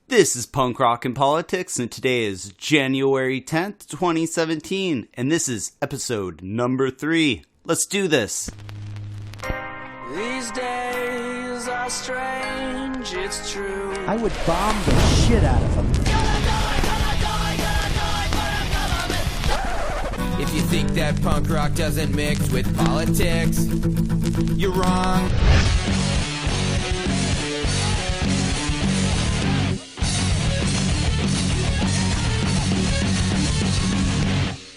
This is Punk Rock and Politics, and today is January 10th, 2017, and this is episode number 3. Let's do this. These days are strange, it's true. I would bomb the shit out of them. If you think that punk rock doesn't mix with politics, you're wrong.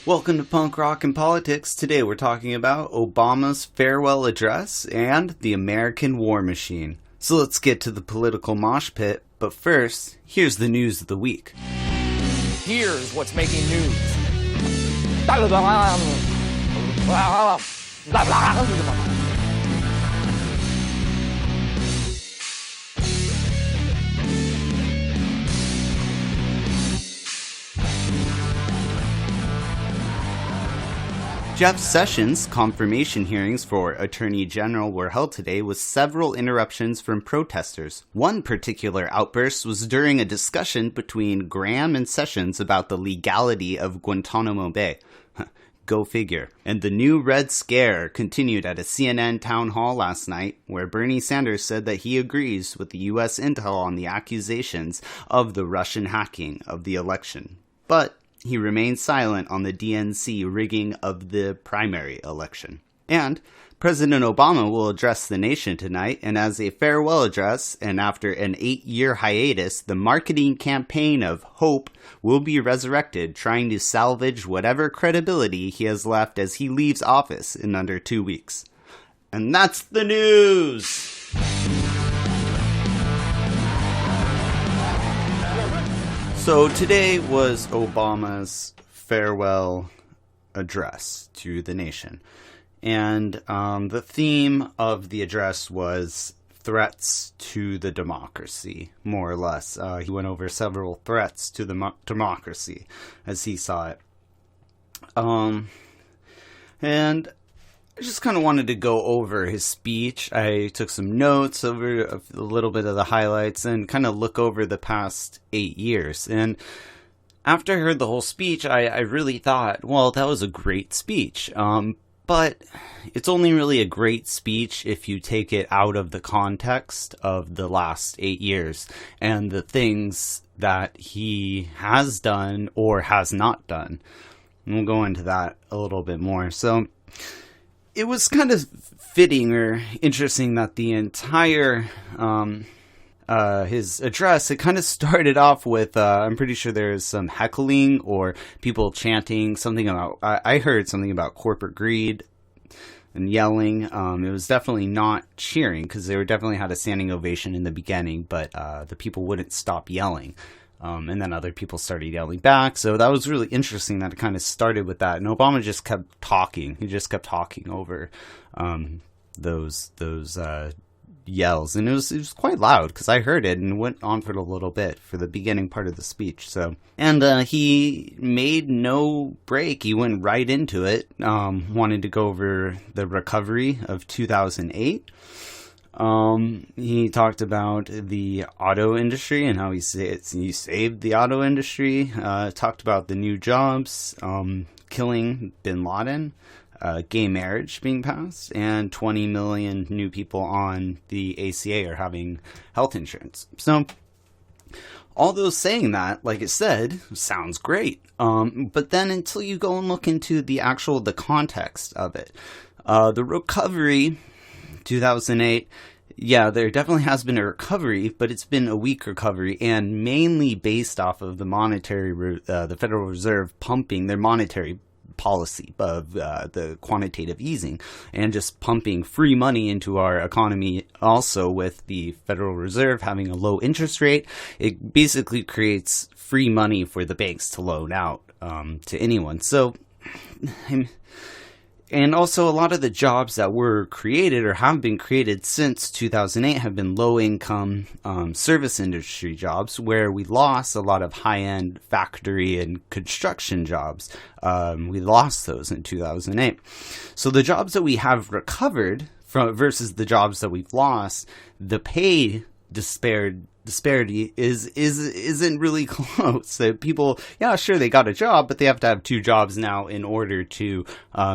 Welcome to Punk Rock and Politics. Today we're talking about Obama's farewell address and the American war machine. So let's get to the political mosh pit, but first, here's the news of the week. Here's what's making news. Jeff Sessions' confirmation hearings for Attorney General were held today with several interruptions from protesters. One particular outburst was during a discussion between Graham and Sessions about the legality of Guantanamo Bay. Go figure. And the new Red Scare continued at a CNN town hall last night, where Bernie Sanders said that he agrees with the U.S. intel on the accusations of the Russian hacking of the election. But he remained silent on the DNC rigging of the primary election. And President Obama will address the nation tonight, and as a farewell address, and after an 8-year hiatus, the marketing campaign of Hope will be resurrected, trying to salvage whatever credibility he has left as he leaves office in under 2 weeks. And that's the news! So today was Obama's farewell address to the nation. And the theme of the address was threats to the democracy, more or less. He went over several threats to the democracy as he saw it. And I just kind of wanted to go over his speech. I took some notes over a little bit of the highlights and kind of look over the past 8 years. And after I heard the whole speech, I really thought, well, that was a great speech. But it's only really a great speech if you take it out of the context of the last 8 years and the things that he has done or has not done. And we'll go into that a little bit more. So it was kind of fitting or interesting that the entire his address, it kind of started off with, I'm pretty sure there's some heckling or people chanting something about, I heard something about corporate greed and yelling. It was definitely not cheering because they definitely had a standing ovation in the beginning, but the people wouldn't stop yelling. And then other people started yelling back. So that was really interesting that it kind of started with that. And Obama just kept talking. He just kept talking over those yells. And it was quite loud because I heard it and went on for a little bit for the beginning part of the speech. So, and he made no break. He went right into it. Wanted to go over the recovery of 2008. He talked about the auto industry and how he saved the auto industry, talked about the new jobs, killing bin Laden, gay marriage being passed, and 20 million new people on the ACA are having health insurance. So, although saying that, like I said, sounds great. But then until you go and look into the context of it, the recovery, 2008, yeah, there definitely has been a recovery, but it's been a weak recovery and mainly based off of the Federal Reserve pumping their monetary policy of the quantitative easing and just pumping free money into our economy. Also with the Federal Reserve having a low interest rate, it basically creates free money for the banks to loan out to anyone. So, and also a lot of the jobs that were created or have been created since 2008 have been low-income service industry jobs where we lost a lot of high-end factory and construction jobs. We lost those in 2008. So the jobs that we have recovered from versus the jobs that we've lost, the pay disparity isn't really close. So people, yeah, sure, they got a job, but they have to have two jobs now in order to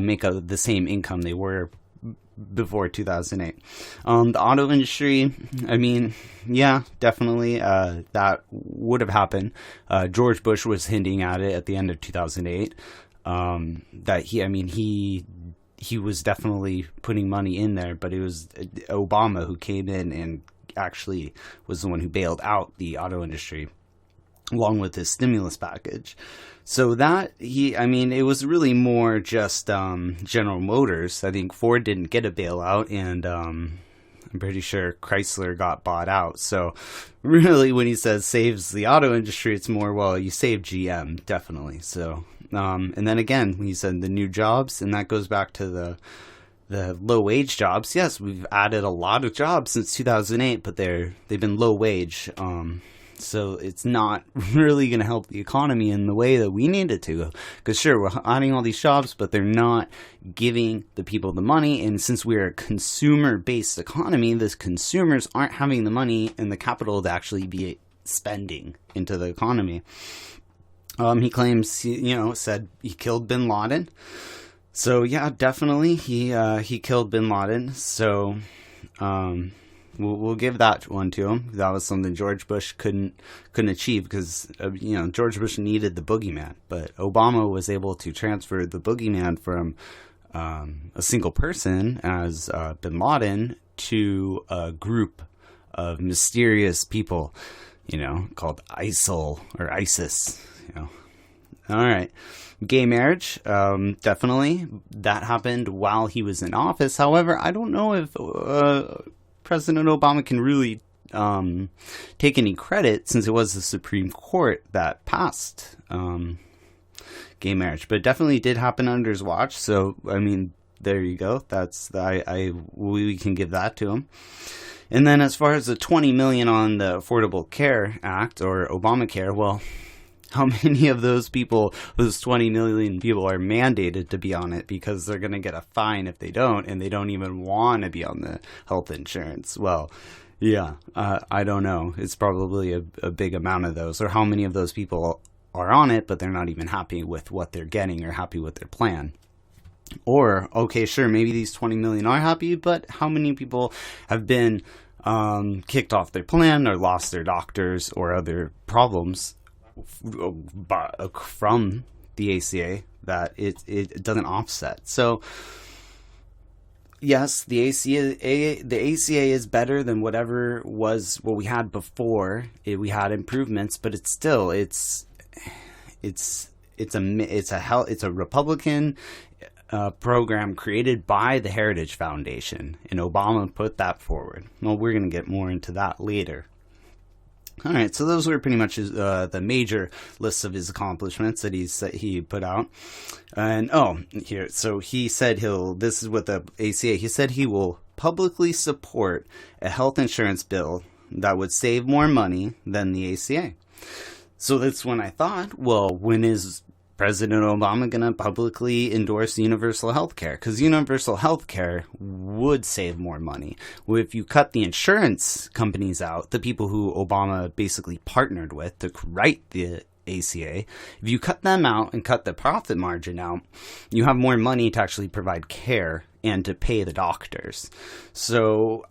make the same income they were before 2008. The auto industry, I mean, yeah, definitely, that would have happened. George Bush was hinting at it at the end of 2008, that he was definitely putting money in there, but it was Obama who came in and actually was the one who bailed out the auto industry along with his stimulus package. So that it was really more just General Motors. I think Ford didn't get a bailout, and I'm pretty sure Chrysler got bought out. So really, when he says saves the auto industry, it's more, well, you saved GM, definitely. So and then again, he said the new jobs, and that goes back to the low wage jobs. Yes, we've added a lot of jobs since 2008, but they've been low wage. So it's not really going to help the economy in the way that we need it to. Because sure, we're adding all these jobs, but they're not giving the people the money. And since we're a consumer-based economy, the consumers aren't having the money and the capital to actually be spending into the economy. He claims, said he killed bin Laden. So yeah, definitely he killed bin Laden. So we'll give that one to him. That was something George Bush couldn't achieve because George Bush needed the boogeyman, but Obama was able to transfer the boogeyman from a single person as bin Laden to a group of mysterious people, called ISIL or ISIS. All right. Gay marriage, definitely. That happened while he was in office. However, I don't know if President Obama can really take any credit since it was the Supreme Court that passed gay marriage. But it definitely did happen under his watch. So, there you go. We can give that to him. And then as far as the $20 million on the Affordable Care Act or Obamacare, well, how many of those people, those 20 million people, are mandated to be on it because they're going to get a fine if they don't, and they don't even want to be on the health insurance? Well, yeah, I don't know. It's probably a big amount of those. Or how many of those people are on it, but they're not even happy with what they're getting or happy with their plan? Or, okay, sure, maybe these 20 million are happy, but how many people have been kicked off their plan or lost their doctors or other problems from the ACA that it doesn't offset? So yes, the ACA is better than whatever was what we had before. We had improvements, but it's still it's a Republican program created by the Heritage Foundation, and Obama put that forward. Well, we're going to get more into that later. All right, so those were pretty much the major lists of his accomplishments that he put out. And here, so he said this is what the ACA, he said he will publicly support a health insurance bill that would save more money than the ACA. So that's when I thought, well, when is President Obama going to publicly endorse universal health care? Because universal health care would save more money. If you cut the insurance companies out, the people who Obama basically partnered with to write the ACA, if you cut them out and cut the profit margin out, you have more money to actually provide care and to pay the doctors. So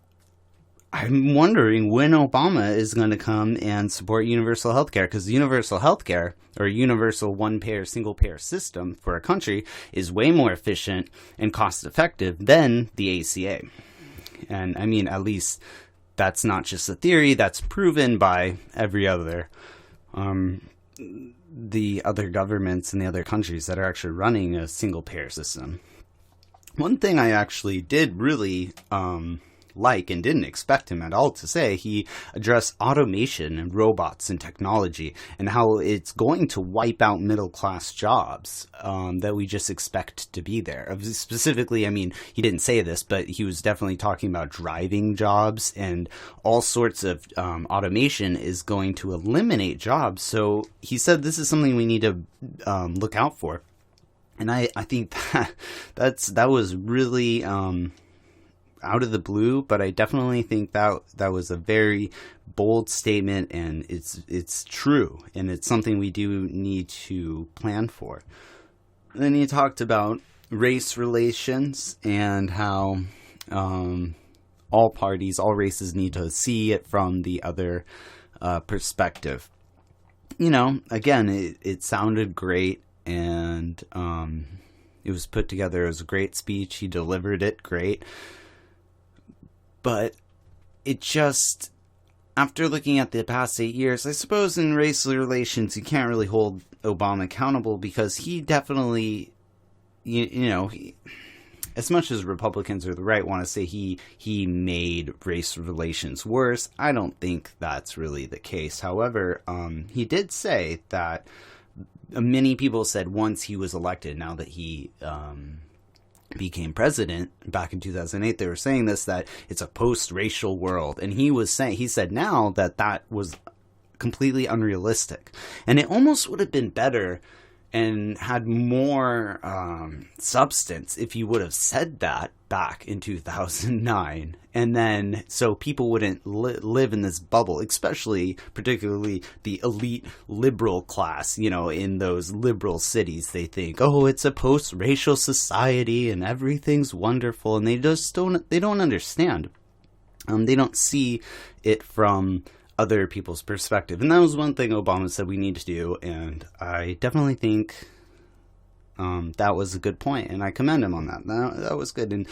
I'm wondering when Obama is going to come and support universal health care, because universal health care, or universal one-payer, single-payer system for a country, is way more efficient and cost-effective than the ACA. And at least that's not just a theory, that's proven by every other the other governments in the other countries that are actually running a single-payer system. One thing I actually did really like and didn't expect him at all to say, he addressed automation and robots and technology and how it's going to wipe out middle-class jobs that we just expect to be there. Specifically, he didn't say this, but he was definitely talking about driving jobs, and all sorts of automation is going to eliminate jobs. So he said this is something we need to look out for. And I think that was really out of the blue, but I definitely think that was a very bold statement, and it's true, and it's something we do need to plan for. And then he talked about race relations and how all parties, all races need to see it from the other perspective. You know, again, it sounded great, and it was put together as a great speech. He delivered it great. But it just, after looking at the past 8 years, I suppose in race relations, you can't really hold Obama accountable, because he definitely, as much as Republicans or the right want to say he made race relations worse, I don't think that's really the case. However, he did say that many people said once he was elected, now that he became president back in 2008, they were saying this, that it's a post-racial world. And he said now that was completely unrealistic. And it almost would have been better and had more substance if you would have said that back in 2009, and then so people wouldn't live in this bubble, particularly the elite liberal class, in those liberal cities. They think, oh, it's a post-racial society and everything's wonderful, and they don't understand. They don't see it from other people's perspective. And that was one thing Obama said we need to do, and I definitely think that was a good point, and I commend him on that. That was good. And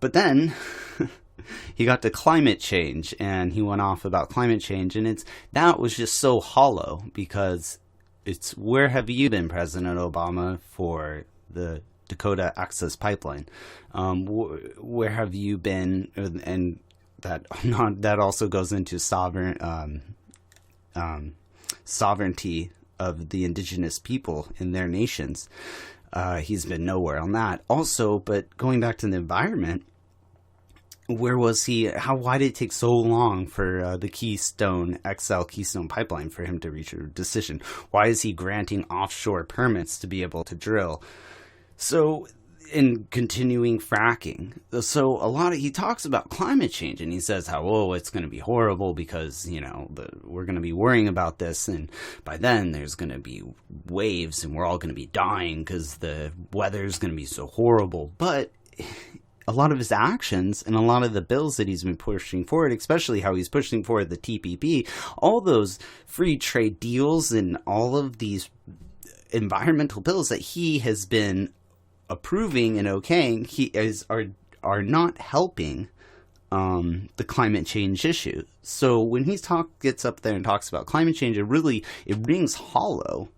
but then he got to climate change, and he went off about climate change, and that was just so hollow, because it's, where have you been, President Obama, for the Dakota Access Pipeline? Where have you been? And that also goes into sovereignty of the indigenous people in their nations. He's been nowhere on that. Also, but going back to the environment, where was he? Why did it take so long for the Keystone Pipeline for him to reach a decision? Why is he granting offshore permits to be able to drill? So, in continuing fracking. So he talks about climate change, and he says how, it's going to be horrible because, we're going to be worrying about this, and by then there's going to be waves and we're all going to be dying because the weather's going to be so horrible. But a lot of his actions and a lot of the bills that he's been pushing forward, especially how he's pushing forward the TPP, all those free trade deals and all of these environmental bills that he has been approving and okaying, are not helping the climate change issue. So when he gets up there and talks about climate change, it rings hollow,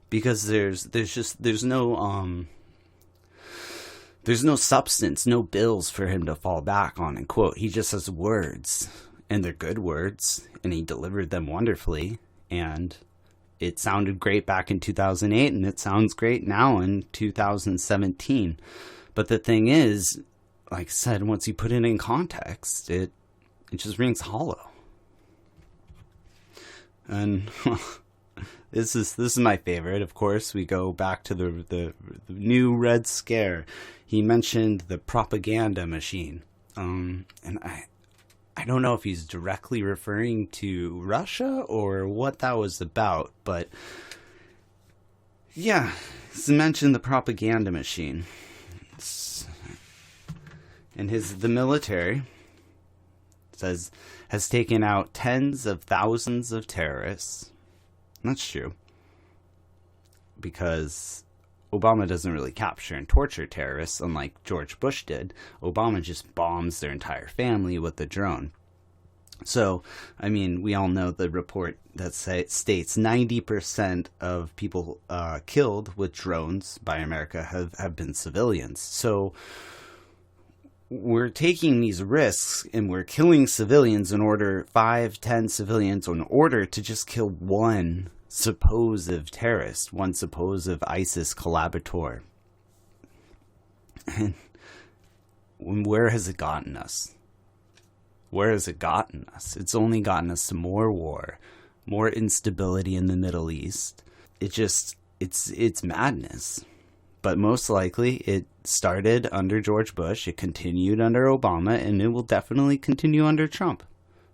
because there's no substance, no bills for him to fall back on and quote. He just has words, and they're good words, and he delivered them wonderfully, and it sounded great back in 2008, and it sounds great now in 2017. But the thing is, like I said, once you put it in context, it just rings hollow. And this is my favorite. Of course, we go back to the new Red Scare. He mentioned the propaganda machine, and I don't know if he's directly referring to Russia or what that was about, but yeah, he's mentioned the propaganda machine. And the military has taken out tens of thousands of terrorists. That's true, because Obama doesn't really capture and torture terrorists, unlike George Bush did. Obama just bombs their entire family with a drone. So, we all know the report that states 90% of people killed with drones by America have been civilians. So, we're taking these risks, and we're killing civilians 5-10 civilians, in order to just kill one supposed terrorist, one supposed ISIS collaborator. And where has it gotten us? Where has it gotten us? It's only gotten us to more war, more instability in the Middle East. It's madness. But most likely it started under George Bush, it continued under Obama, and it will definitely continue under Trump.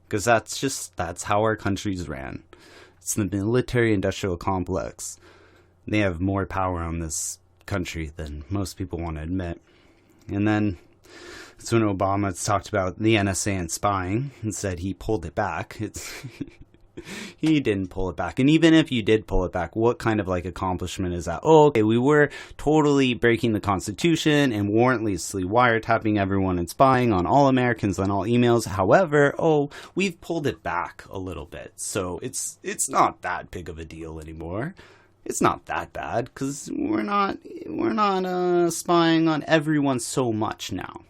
Because that's how our countries ran. It's the military-industrial complex. They have more power on this country than most people want to admit. And then that's when Obama talked about the NSA and spying and said he pulled it back. He didn't pull it back. And even if you did pull it back, what kind of like accomplishment is that? Oh, okay, we were totally breaking the Constitution and warrantlessly wiretapping everyone and spying on all Americans on all emails. However, we've pulled it back a little bit. So it's not that big of a deal anymore. It's not that bad because we're not spying on everyone so much now.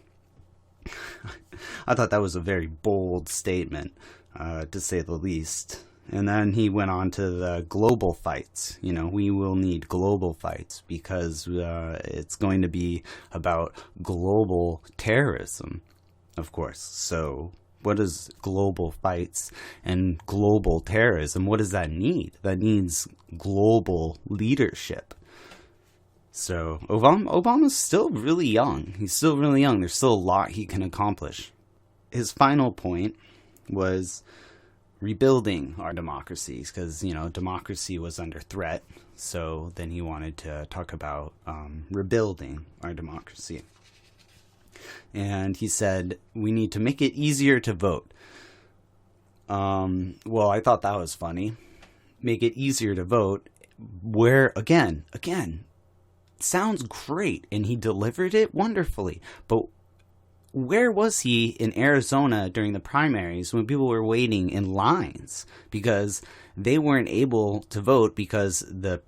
I thought that was a very bold statement, to say the least. And then he went on to the global fights. You know, we will need global fights because it's going to be about global terrorism, of course. So what is global fights and global terrorism? What does that need? That needs global leadership. So Obama's still really young. He's still really young. There's still a lot he can accomplish. His final point was rebuilding our democracies because, you know, democracy was under threat. So then he wanted to talk about rebuilding our democracy. And he said, we need to make it easier to vote. Well, I thought that was funny. Make it easier to vote. Where, again, sounds great. And he delivered it wonderfully. But where was he in Arizona during the primaries when people were waiting in lines because they weren't able to vote because the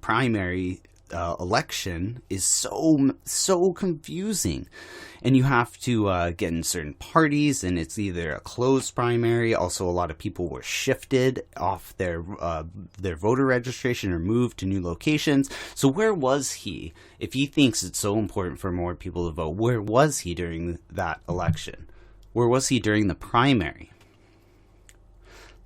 primary election is so confusing, and you have to get in certain parties, and it's either a closed primary. Also, a lot of people were shifted off their voter registration or moved to new locations. So where was he? If he thinks it's so important for more people to vote, where was he during that election? Where was he during the primary?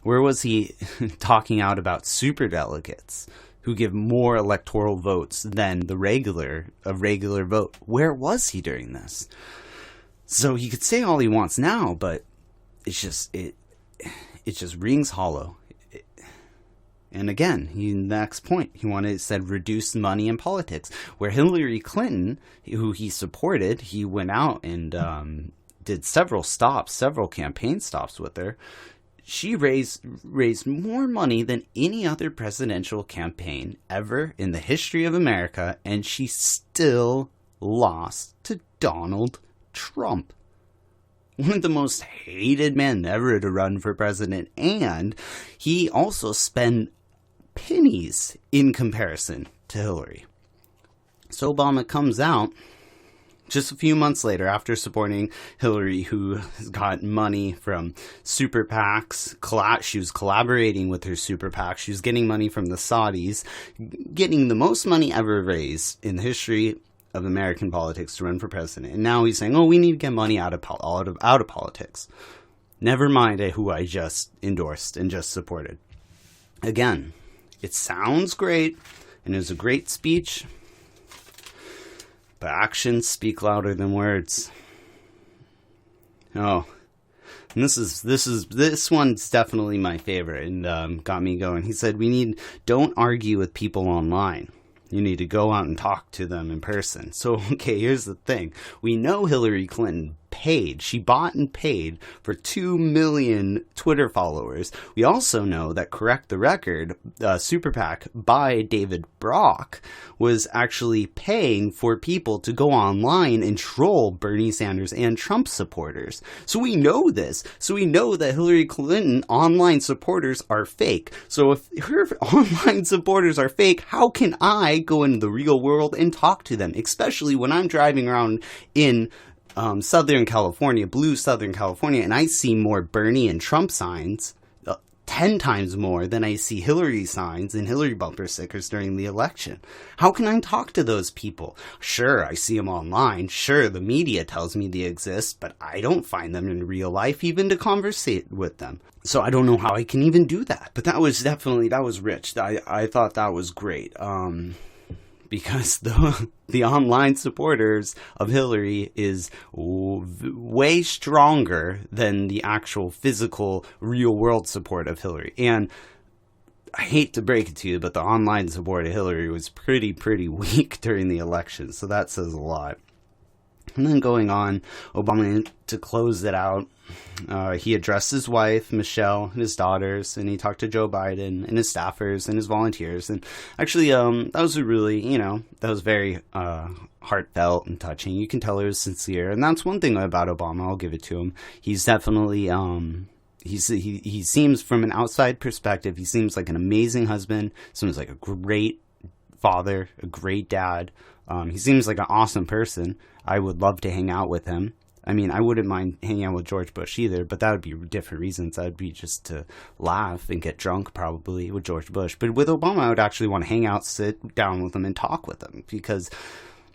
Where was he talking out about superdelegates who give more electoral votes than a regular vote? Where was he during this? So he could say all he wants now, but it's just it just rings hollow. And again, next point, he said reduce money in politics. Where Hillary Clinton, who he supported, he went out and did several campaign stops with her. She raised more money than any other presidential campaign ever in the history of America, and she still lost to Donald Trump. One of the most hated men ever to run for president, and he also spent pennies in comparison to Hillary. So Obama comes out just a few months later, after supporting Hillary, who got money from super PACs. She was collaborating with her super PAC. She was getting money from the Saudis, getting the most money ever raised in the history of American politics to run for president. And now he's saying, we need to get money out of politics. Never mind who I just endorsed and just supported. Again, it sounds great, and it was a great speech, but actions speak louder than words. Oh, and this one's definitely my favorite and got me going. He said, don't argue with people online. You need to go out and talk to them in person. So, okay, here's the thing. We know Hillary Clinton she bought and paid for 2 million Twitter followers. We also know that Correct the Record, super PAC by David Brock, was actually paying for people to go online and troll Bernie Sanders and Trump supporters. So we know this. So we know that Hillary Clinton online supporters are fake. So if her online supporters are fake, how can I go into the real world and talk to them? Especially when I'm driving around in Southern California, blue Southern California, and I see more Bernie and Trump signs, 10 times more than I see Hillary signs and Hillary bumper stickers during the election. How can I talk to those people? Sure, I see them online. Sure, the media tells me they exist, but I don't find them in real life even to conversate with them. So I don't know how I can even do that. But that was rich. I thought that was great. because the online supporters of Hillary is way stronger than the actual physical real world support of Hillary. And I hate to break it to you, but the online support of Hillary was pretty weak during the election. So that says a lot. And then going on, Obama, to close it out, he addressed his wife, Michelle, and his daughters, and he talked to Joe Biden and his staffers and his volunteers. And actually, that was really, that was very heartfelt and touching. You can tell he was sincere. And that's one thing about Obama, I'll give it to him. He's definitely, he seems, from an outside perspective, he seems like an amazing husband, seems like a great father, a great dad. He seems like an awesome person. I would love to hang out with him. I mean, I wouldn't mind hanging out with George Bush either, but that would be different reasons. That would be just to laugh and get drunk probably with George Bush. But with Obama, I would actually want to hang out, sit down with him, and talk with him, because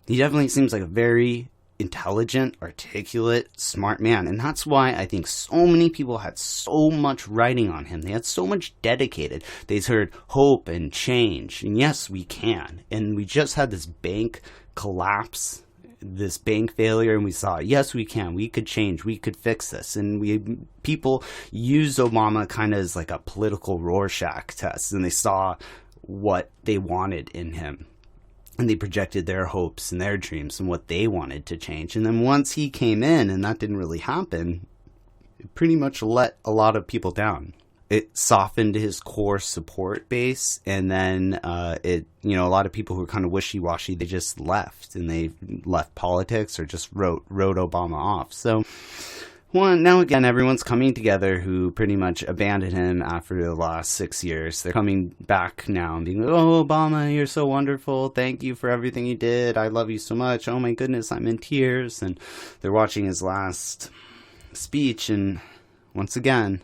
he definitely seems like a very intelligent, articulate, smart man. And that's why I think so many people had so much writing on him. They had so much dedicated. They heard hope and change. And yes, we can. And we just had this bank collapse, this bank failure, and we saw, yes, we can. We could change. We could fix this. And people used Obama kind of as like a political Rorschach test, and they saw what they wanted in him. And they projected their hopes and their dreams and what they wanted to change. And then once he came in and that didn't really happen, it pretty much let a lot of people down. It softened his core support base. And then a lot of people who were kind of wishy-washy, they just left. And they left politics or just wrote Obama off. So now again, everyone's coming together who pretty much abandoned him after the last 6 years. They're coming back now and being like, oh, Obama, you're so wonderful. Thank you for everything you did. I love you so much. Oh, my goodness, I'm in tears. And they're watching his last speech. And once again,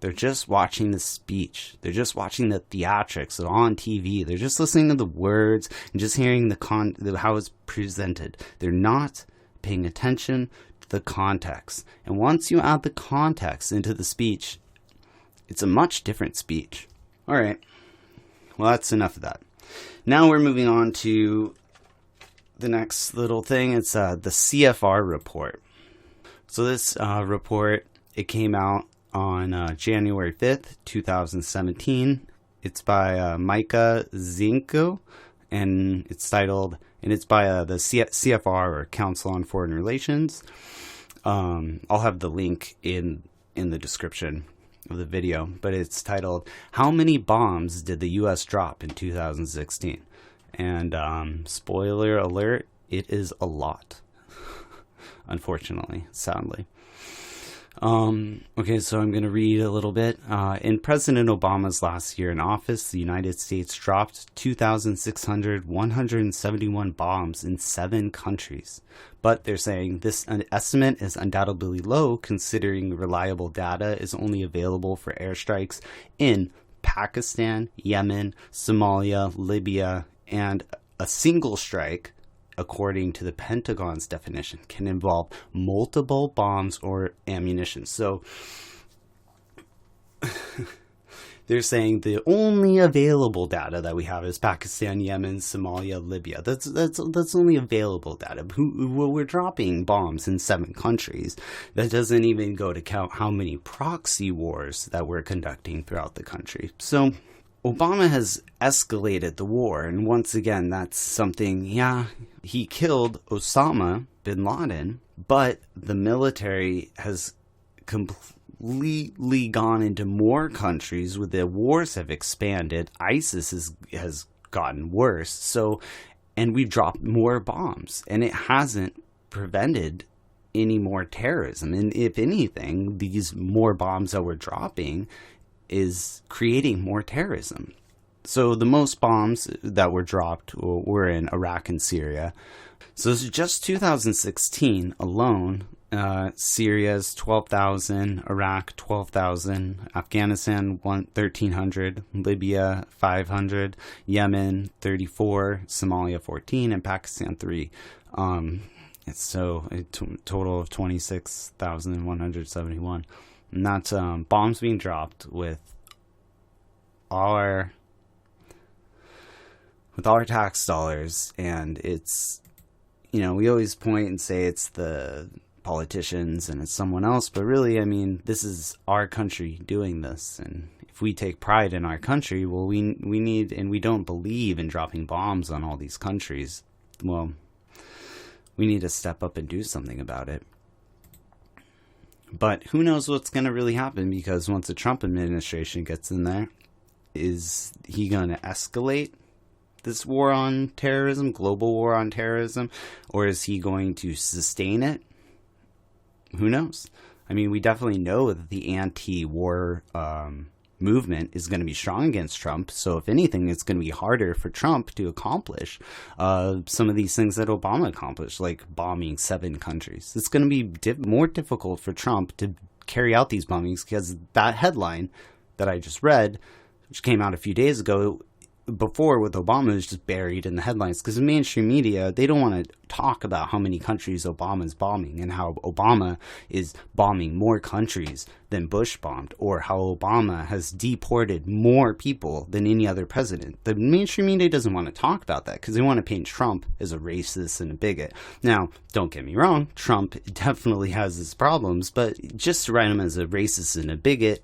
they're just watching the speech. They're just watching the theatrics on TV. They're just listening to the words and just hearing how it's presented. They're not paying attention the context. And once you add the context into the speech, it's a much different speech. All right. Well, that's enough of that. Now we're moving on to the next little thing. It's the CFR report. So this report, it came out on January 5th, 2017. It's by Micah Zinko, and it's titled, and it's by the CFR, or Council on Foreign Relations. I'll have the link in the description of the video, but it's titled, How Many Bombs Did the U.S. Drop in 2016? And spoiler alert, it is a lot. Unfortunately, sadly. Okay, so I'm going to read a little bit. In President Obama's last year in office, the United States dropped 2,171 bombs in 7 countries. But they're saying this estimate is undoubtedly low, considering reliable data is only available for airstrikes in Pakistan, Yemen, Somalia, Libya, and a single strike, according to the Pentagon's definition, can involve multiple bombs or ammunition. So they're saying the only available data that we have is Pakistan, Yemen, Somalia, Libya. That's only available data. We're dropping bombs in 7 countries. That doesn't even go to count how many proxy wars that we're conducting throughout the country. So Obama has escalated the war, and once again, that's something, he killed Osama bin Laden, but the military has completely gone into more countries, where the wars have expanded. ISIS has gotten worse, and we've dropped more bombs, and it hasn't prevented any more terrorism. And if anything, these more bombs that we're dropping is creating more terrorism. So the most bombs that were dropped were in Iraq and Syria. So this is just 2016 alone. Syria's 12,000, Iraq 12,000, Afghanistan 1,300, Libya 500, Yemen 34, Somalia 14, and Pakistan 3. It's so a total of 26,171. And that's bombs being dropped with with our tax dollars. And it's, you know, we always point and say it's the politicians and it's someone else, but really, I mean, this is our country doing this. And if we take pride in our country, well, we need, and we don't believe in dropping bombs on all these countries, well, we need to step up and do something about it. But who knows what's going to really happen, because once the Trump administration gets in there, is he going to escalate this war on terrorism, global war on terrorism, or is he going to sustain it? Who knows? I mean, we definitely know that the anti-war movement is going to be strong against Trump. So if anything, it's going to be harder for Trump to accomplish some of these things that Obama accomplished, like bombing 7 countries. It's going to be more difficult for Trump to carry out these bombings, because that headline that I just read, which came out a few days ago, before with Obama, is just buried in the headlines, because the mainstream media, they don't want to talk about how many countries Obama is bombing and how Obama is bombing more countries than Bush bombed, or how Obama has deported more people than any other president. The mainstream media doesn't want to talk about that because they want to paint Trump as a racist and a bigot. Now, don't get me wrong, Trump definitely has his problems, but just to write him as a racist and a bigot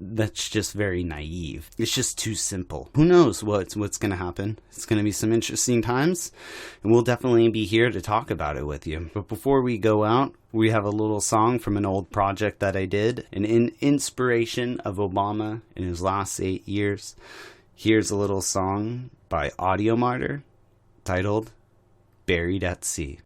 that's just very naive. It's just too simple. Who knows what's going to happen? It's going to be some interesting times, and we'll definitely be here to talk about it with you. But before we go out, we have a little song from an old project that I did, an inspiration of Obama in his last 8 years. Here's a little song by Audio Martyr titled Buried at Sea.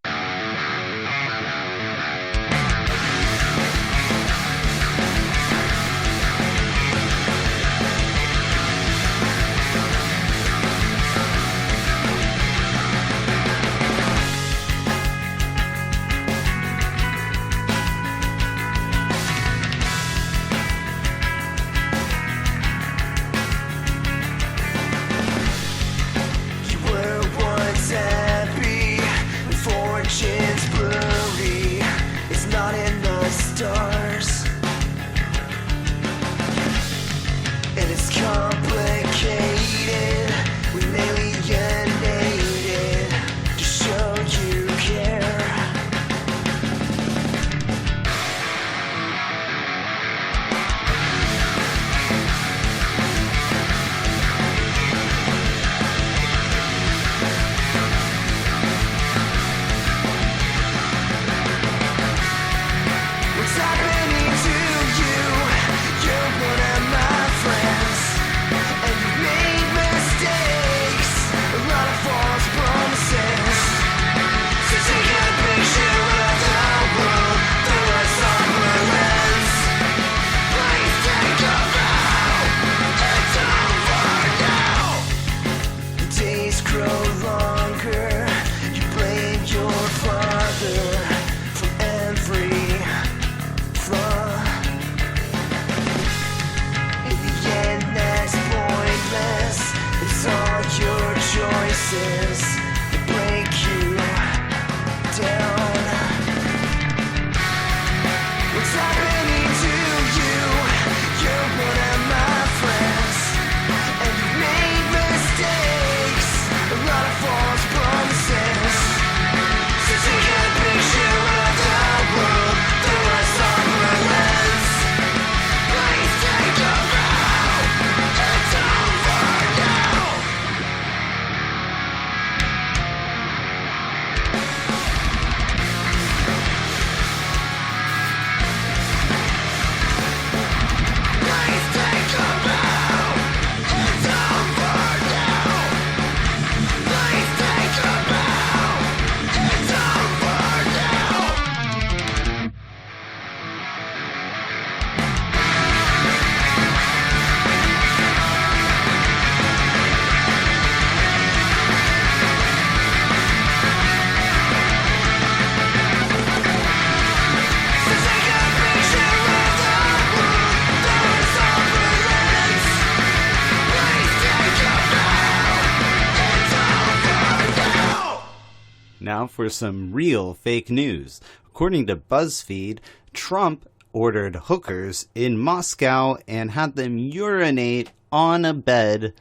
Now for some real fake news. According to BuzzFeed, Trump ordered hookers in Moscow and had them urinate on a bed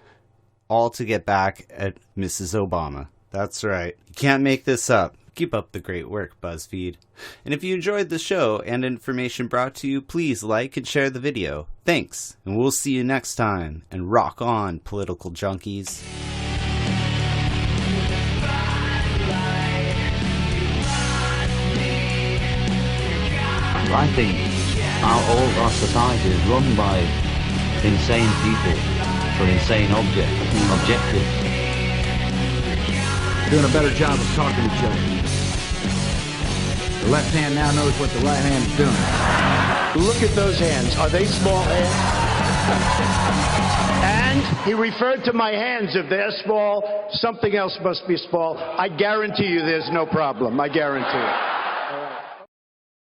all to get back at Mrs. Obama. That's right. You can't make this up. Keep up the great work, BuzzFeed. And if you enjoyed the show and information brought to you, please like and share the video. Thanks, and we'll see you next time. And rock on, political junkies. I think all our society is run by insane people for insane objectives. Doing a better job of talking to each other. The left hand now knows what the right hand is doing. Look at those hands. Are they small hands? And he referred to my hands. If they're small, something else must be small. I guarantee you there's no problem. I guarantee it.